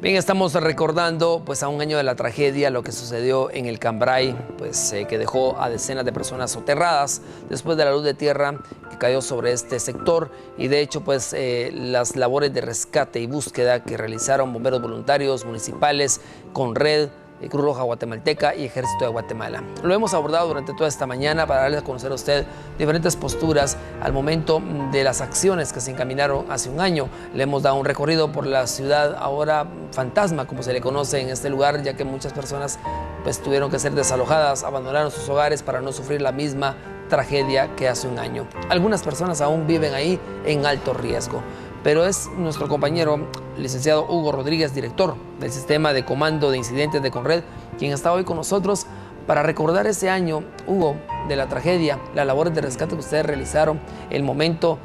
Bien, estamos recordando pues a un año de la tragedia, lo que sucedió en el Cambrai, pues que dejó a decenas de personas soterradas después de la luz de tierra que cayó sobre este sector, y de hecho pues las labores de rescate y búsqueda que realizaron bomberos voluntarios municipales, Conred, Cruz Roja Guatemalteca y Ejército de Guatemala. Lo hemos abordado durante toda esta mañana para darle a conocer a usted diferentes posturas al momento de las acciones que se encaminaron hace un año. Le hemos dado un recorrido por la ciudad ahora fantasma, como se le conoce en este lugar, ya que muchas personas pues tuvieron que ser desalojadas, abandonaron sus hogares para no sufrir la misma tragedia que hace un año. Algunas personas aún viven ahí en alto riesgo, pero es nuestro compañero, licenciado Hugo Rodríguez, director del Sistema de Comando de Incidentes de Conred, quien está hoy con nosotros para recordar ese año, Hugo, de la tragedia, las labores de rescate que ustedes realizaron, el momento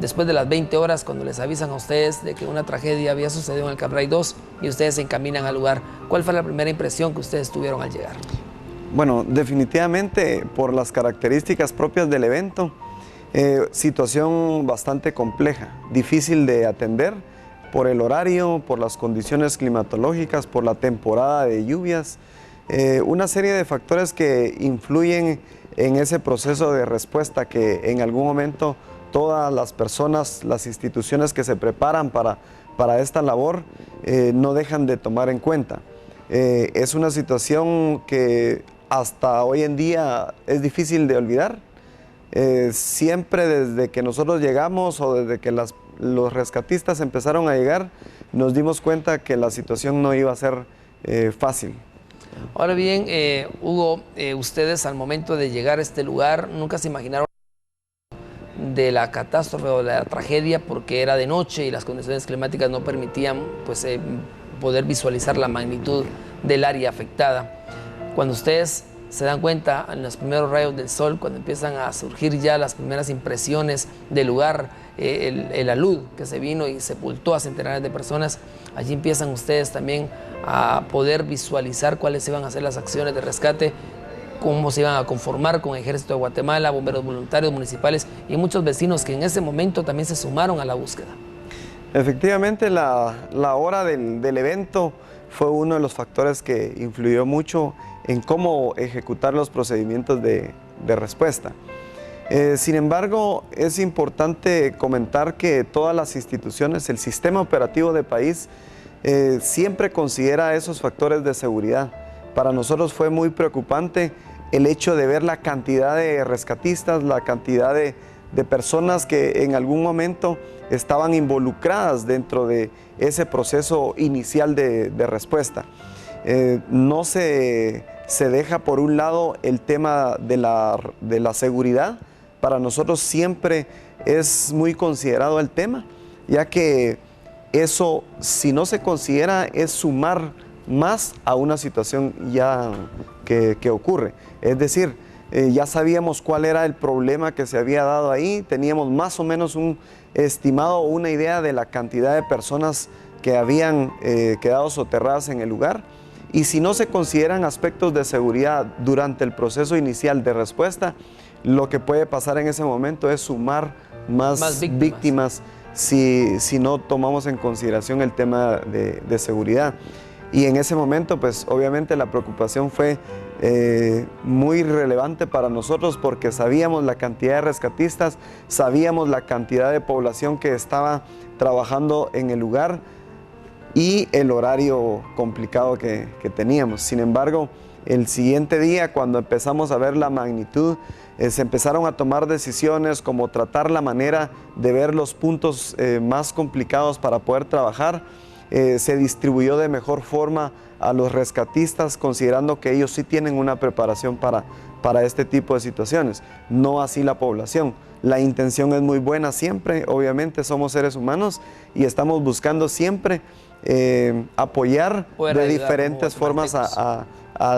después de las 20 horas cuando les avisan a ustedes de que una tragedia había sucedido en el Cambrai 2 y ustedes se encaminan al lugar. ¿Cuál fue la primera impresión que ustedes tuvieron al llegar? Bueno, definitivamente por las características propias del evento, situación bastante compleja, difícil de atender por el horario, por las condiciones climatológicas, por la temporada de lluvias, una serie de factores que influyen en ese proceso de respuesta que en algún momento todas las personas, las instituciones que se preparan para esta labor no dejan de tomar en cuenta. Es una situación que hasta hoy en día es difícil de olvidar. Siempre desde que nosotros llegamos o desde que los rescatistas empezaron a llegar, nos dimos cuenta que la situación no iba a ser fácil. Ahora bien, Hugo, ustedes al momento de llegar a este lugar nunca se imaginaron de la catástrofe o de la tragedia, porque era de noche y las condiciones climáticas no permitían pues, poder visualizar la magnitud del área afectada. Cuando ustedes se dan cuenta en los primeros rayos del sol, cuando empiezan a surgir ya las primeras impresiones del lugar, el alud que se vino y sepultó a centenares de personas, allí empiezan ustedes también a poder visualizar cuáles iban a ser las acciones de rescate, cómo se iban a conformar con el Ejército de Guatemala, bomberos voluntarios municipales y muchos vecinos que en ese momento también se sumaron a la búsqueda. Efectivamente, la hora del evento fue uno de los factores que influyó mucho en cómo ejecutar los procedimientos de respuesta. Sin embargo, es importante comentar que todas las instituciones, el sistema operativo del país, siempre considera esos factores de seguridad. Para nosotros fue muy preocupante el hecho de ver la cantidad de rescatistas, la cantidad de personas que en algún momento estaban involucradas dentro de ese proceso inicial de respuesta. No se deja por un lado el tema de la seguridad. Para nosotros siempre es muy considerado el tema, ya que eso, si no se considera, es sumar más a una situación ya que ocurre. Es decir, ya sabíamos cuál era el problema que se había dado ahí, teníamos más o menos un estimado o una idea de la cantidad de personas que habían quedado soterradas en el lugar, y si no se consideran aspectos de seguridad durante el proceso inicial de respuesta, lo que puede pasar en ese momento es sumar más víctimas si no tomamos en consideración el tema de seguridad. Y en ese momento, pues obviamente la preocupación fue muy relevante para nosotros, porque sabíamos la cantidad de rescatistas, sabíamos la cantidad de población que estaba trabajando en el lugar y el horario complicado que teníamos. Sin embargo, el siguiente día, cuando empezamos a ver la magnitud, se empezaron a tomar decisiones como tratar la manera de ver los puntos más complicados para poder trabajar. Se distribuyó de mejor forma a los rescatistas, considerando que ellos sí tienen una preparación para este tipo de situaciones, no así la población. La intención es muy buena siempre, obviamente somos seres humanos y estamos buscando siempre apoyar de diferentes formas a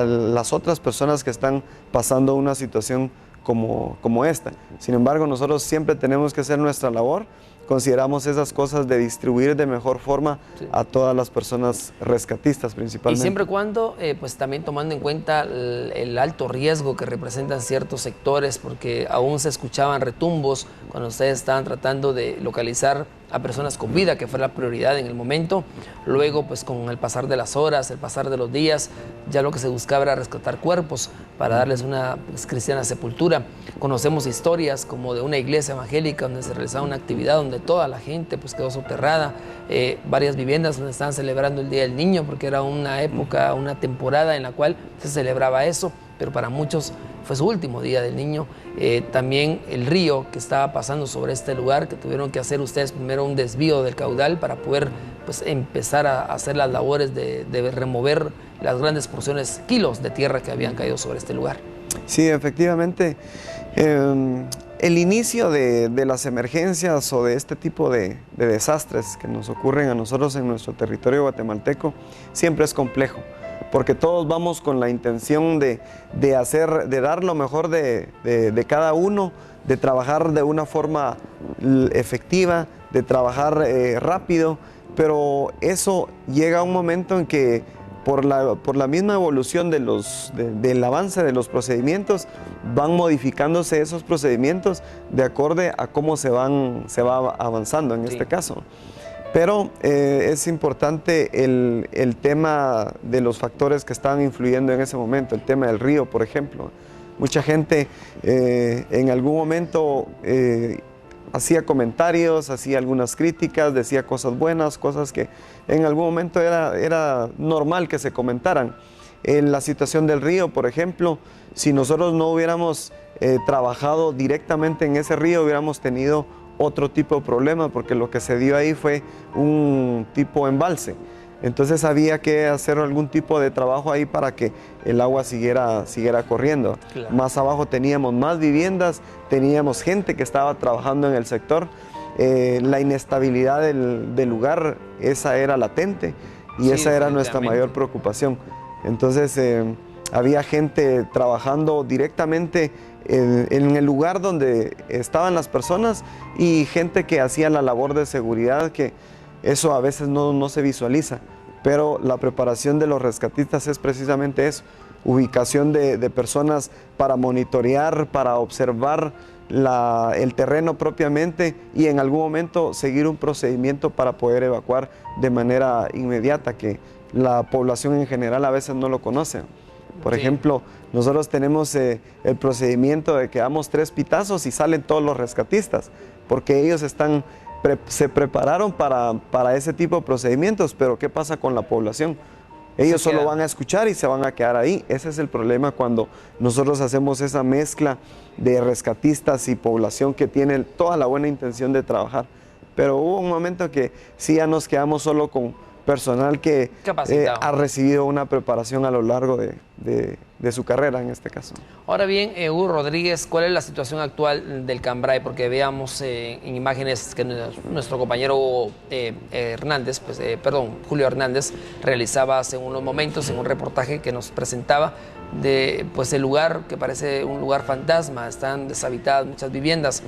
las otras personas que están pasando una situación como esta. Sin embargo, nosotros siempre tenemos que hacer nuestra labor. Consideramos esas cosas de distribuir de mejor forma a todas las personas rescatistas principalmente. Y siempre y cuando, pues también tomando en cuenta el alto riesgo que representan ciertos sectores, porque aún se escuchaban retumbos cuando ustedes estaban tratando de localizar a personas con vida, que fue la prioridad en el momento. Luego, pues con el pasar de las horas, el pasar de los días, ya lo que se buscaba era rescatar cuerpos para darles una cristiana sepultura. Conocemos historias como de una iglesia evangélica donde se realizaba una actividad donde toda la gente pues quedó soterrada, varias viviendas donde estaban celebrando el Día del Niño, porque era una época, una temporada en la cual se celebraba eso, pero para muchos fue su último Día del Niño. También el río que estaba pasando sobre este lugar, que tuvieron que hacer ustedes primero un desvío del caudal para poder pues, empezar a hacer las labores de remover las grandes porciones, kilos de tierra que habían caído sobre este lugar. Sí, efectivamente. El inicio de las emergencias o de este tipo de desastres que nos ocurren a nosotros en nuestro territorio guatemalteco siempre es complejo, porque todos vamos con la intención de dar lo mejor de cada uno, de trabajar de una forma efectiva, de trabajar rápido, pero eso llega a un momento en que por la misma evolución del avance de los procedimientos, van modificándose esos procedimientos de acorde a cómo se va avanzando en este caso. Pero es importante el tema de los factores que estaban influyendo en ese momento, el tema del río, por ejemplo. Mucha gente en algún momento hacía comentarios, hacía algunas críticas, decía cosas buenas, cosas que en algún momento era normal que se comentaran. En la situación del río, por ejemplo, si nosotros no hubiéramos trabajado directamente en ese río, hubiéramos tenido otro tipo de problema, porque lo que se dio ahí fue un tipo embalse. Entonces había que hacer algún tipo de trabajo ahí para que el agua siguiera corriendo. Claro. Más abajo teníamos más viviendas, teníamos gente que estaba trabajando en el sector. La inestabilidad del lugar, esa era latente y sí, esa era nuestra mayor preocupación. Entonces había gente trabajando directamente en el lugar donde estaban las personas y gente que hacía la labor de seguridad, que eso a veces no se visualiza, pero la preparación de los rescatistas es precisamente eso, ubicación de personas para monitorear, para observar el terreno propiamente y en algún momento seguir un procedimiento para poder evacuar de manera inmediata, que la población en general a veces no lo conoce. Por ejemplo, nosotros tenemos el procedimiento de que damos 3 pitazos y salen todos los rescatistas, porque ellos se prepararon para ese tipo de procedimientos, pero ¿qué pasa con la población? Ellos solo van a escuchar y se van a quedar ahí. Ese es el problema cuando nosotros hacemos esa mezcla de rescatistas y población que tiene toda la buena intención de trabajar. Pero hubo un momento que sí ya nos quedamos solo con personal que ha recibido una preparación a lo largo de su carrera en este caso. Ahora bien, Hugo Rodríguez, ¿cuál es la situación actual del Cambrai? Porque veamos en imágenes que nuestro compañero Julio Hernández realizaba hace unos momentos en un reportaje que nos presentaba de el lugar que parece un lugar fantasma. Están deshabitadas muchas viviendas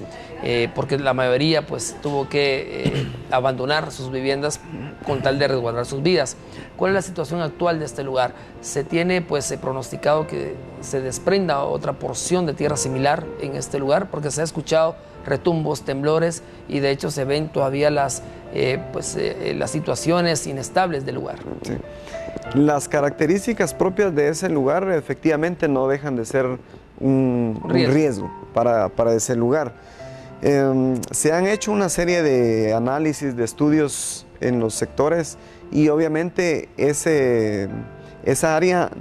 porque la mayoría tuvo que abandonar sus viviendas con tal de resguardar sus vidas. ¿Cuál es la situación actual de este lugar? ¿Se tiene pronosticado que se desprenda otra porción de tierra similar en este lugar? Porque se ha escuchado retumbos, temblores y de hecho se ven todavía las situaciones inestables del lugar. Sí. Las características propias de ese lugar efectivamente no dejan de ser un riesgo para ese lugar. Se han hecho una serie de análisis, de estudios en los sectores y obviamente esa área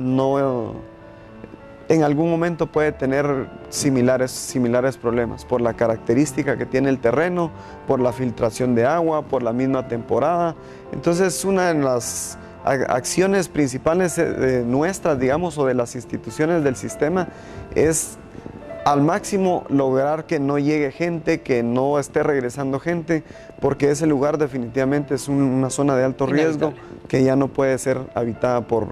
en algún momento puede tener similares problemas por la característica que tiene el terreno, por la filtración de agua, por la misma temporada. Entonces una de las acciones principales nuestras, digamos, o de las instituciones del sistema es al máximo lograr que no llegue gente, que no esté regresando gente, porque ese lugar definitivamente es una zona de alto riesgo que ya no puede ser habitada por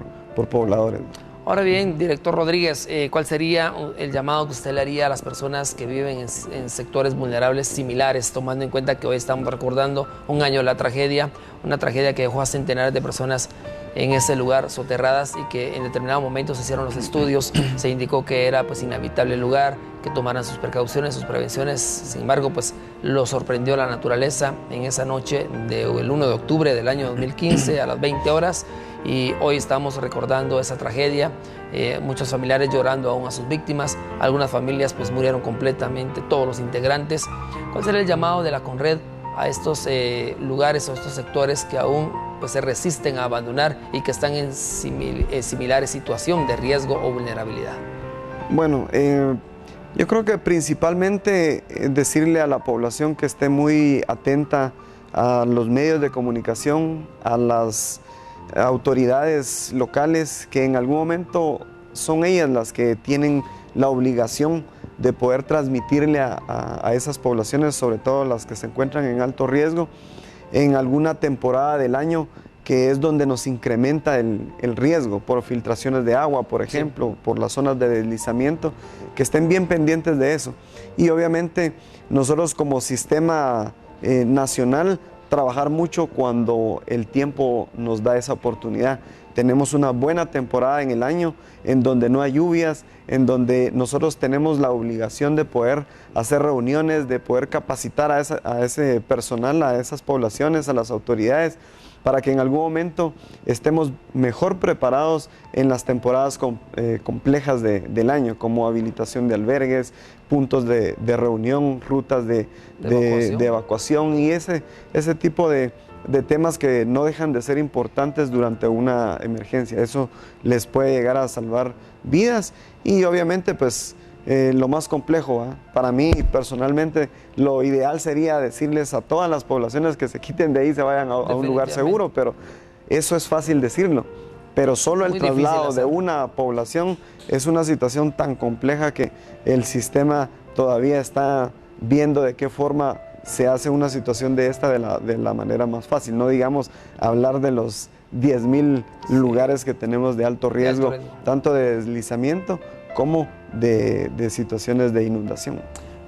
pobladores. Ahora bien, director Rodríguez, ¿cuál sería el llamado que usted le haría a las personas que viven en sectores vulnerables similares, tomando en cuenta que hoy estamos recordando un año de la tragedia, una tragedia que dejó a centenares de personas en ese lugar soterradas y que en determinado momento se hicieron los estudios, se indicó que era pues inhabitable el lugar, que tomaran sus precauciones, sus prevenciones? Sin embargo, pues lo sorprendió la naturaleza en esa noche del 1 de octubre del año 2015 a las 20 horas. Y hoy estamos recordando esa tragedia, muchos familiares llorando aún a sus víctimas, algunas familias pues murieron completamente, todos los integrantes. ¿Cuál será el llamado de la CONRED a estos lugares o estos sectores que aún pues se resisten a abandonar y que están en similares situación de riesgo o vulnerabilidad? Bueno, yo creo que principalmente decirle a la población que esté muy atenta a los medios de comunicación, a las autoridades locales, que en algún momento son ellas las que tienen la obligación de poder transmitirle a esas poblaciones, sobre todo las que se encuentran en alto riesgo, en alguna temporada del año que es donde nos incrementa el riesgo por filtraciones de agua, por ejemplo, por las zonas de deslizamiento, que estén bien pendientes de eso. Y obviamente nosotros como sistema nacional, trabajar mucho cuando el tiempo nos da esa oportunidad. Tenemos una buena temporada en el año, en donde no hay lluvias, en donde nosotros tenemos la obligación de poder hacer reuniones, de poder capacitar a ese personal, a esas poblaciones, a las autoridades, para que en algún momento estemos mejor preparados en las temporadas complejas del año, como habilitación de albergues, puntos de reunión, rutas de evacuación y ese tipo de temas que no dejan de ser importantes durante una emergencia. Eso les puede llegar a salvar vidas y obviamente pues lo más complejo, para mí personalmente lo ideal sería decirles a todas las poblaciones que se quiten de ahí y se vayan a un lugar seguro, pero eso es fácil decirlo, pero solo el traslado de una población es una situación tan compleja que el sistema todavía está viendo de qué forma se hace una situación de esta de la manera más fácil. No digamos hablar de los 10.000 lugares que tenemos de alto riesgo, tanto de deslizamiento como de situaciones de inundación.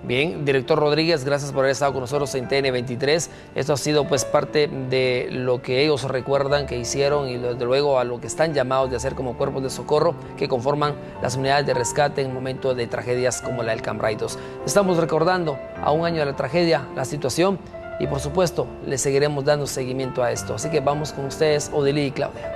Bien, director Rodríguez, gracias por haber estado con nosotros en TN23. Esto ha sido pues parte de lo que ellos recuerdan que hicieron y desde luego a lo que están llamados de hacer como cuerpos de socorro que conforman las unidades de rescate en momentos de tragedias como la del Cambrai 2. Estamos recordando a un año de la tragedia, la situación y por supuesto le seguiremos dando seguimiento a esto. Así que vamos con ustedes, Odilí y Claudia.